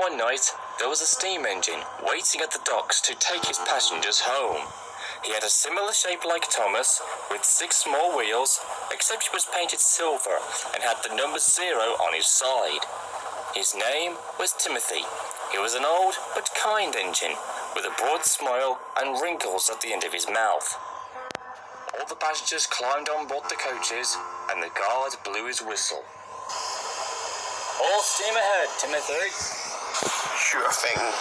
One night, there was a steam engine waiting at the docks to take his passengers home. He had a similar shape like Thomas, with 6 small wheels, except he was painted silver and had the number 0 on his side. His name was Timothy. He was an old but kind engine, with a broad smile and wrinkles at the end of his mouth. All the passengers climbed on board the coaches, and the guard blew his whistle. "All steam ahead, Timothy." Sure thing.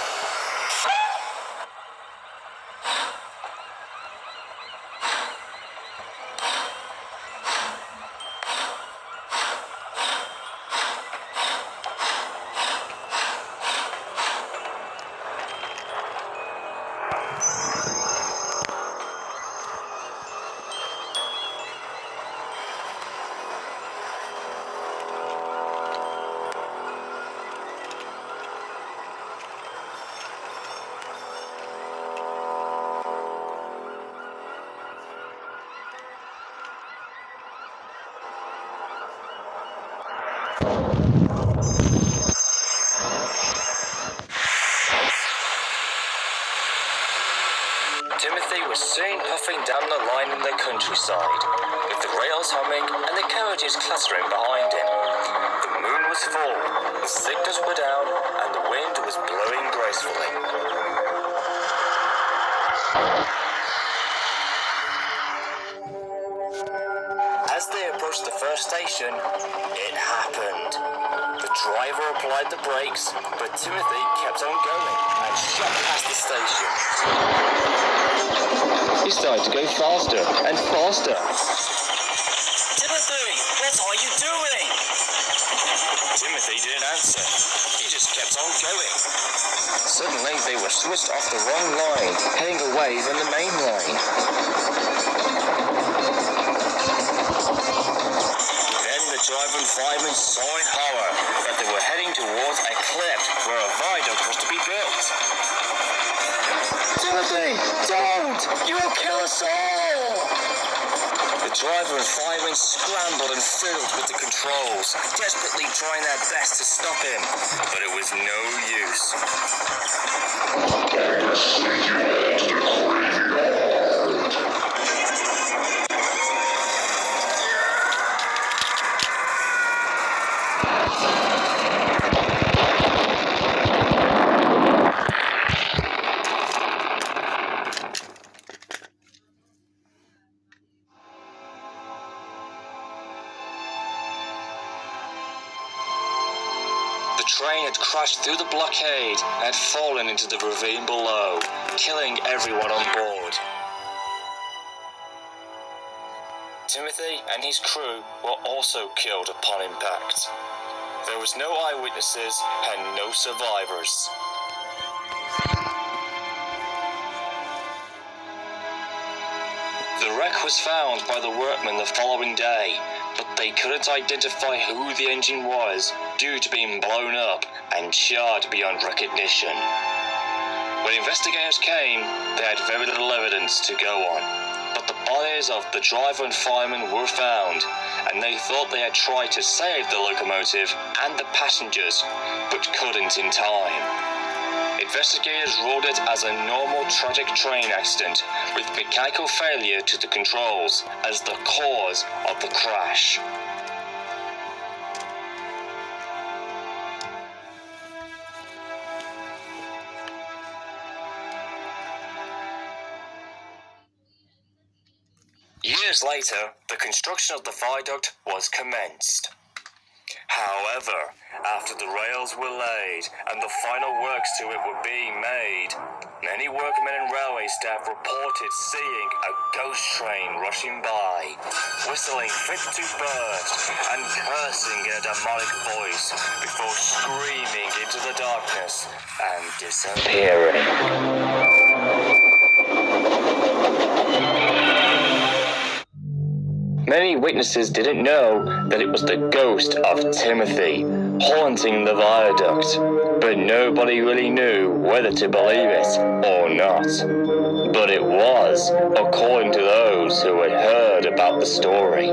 Timothy was soon puffing down the line in the countryside, with the rails humming and the carriages clattering behind him. The moon was full, the signals were down, and the wind was blowing gracefully. As they approached the first station, it happened. The driver applied the brakes, but Timothy kept on going and shot past the station. He started to go faster and faster. "Timothy, what are you doing?" Timothy didn't answer. He just kept on going. Suddenly, they were switched off the wrong line, heading away from the main line. Then the driver and fireman saw in horror that they were heading towards a cliff where a viaduct was to be built. "Timothy, don't! You will kill us all!" The driver and firemen scrambled and fiddled with the controls, desperately trying their best to stop him, but it was no use. The train had crashed through the blockade and had fallen into the ravine below, killing everyone on board. Timothy and his crew were also killed upon impact. There was no eyewitnesses and no survivors. The wreck was found by the workmen the following day, but they couldn't identify who the engine was due to being blown up and charred beyond recognition. When investigators came, they had very little evidence to go on, but the bodies of the driver and fireman were found, and they thought they had tried to save the locomotive and the passengers, but couldn't in time. Investigators ruled it as a normal tragic train accident with mechanical failure to the controls as the cause of the crash. Years later, the construction of the viaduct was commenced. However, after the rails were laid and the final works to it were being made, many workmen and railway staff reported seeing a ghost train rushing by, whistling fit to burst and cursing in a demonic voice before screaming into the darkness and disappearing. Many witnesses didn't know that it was the ghost of Timothy haunting the viaduct, but nobody really knew whether to believe it or not. But it was, according to those who had heard about the story.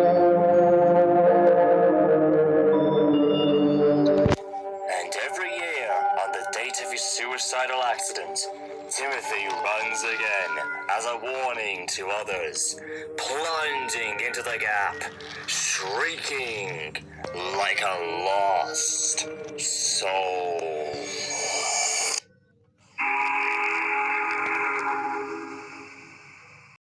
And every year, on the date accident, Timothy runs again as a warning to others, plunging into the gap, shrieking like a lost soul.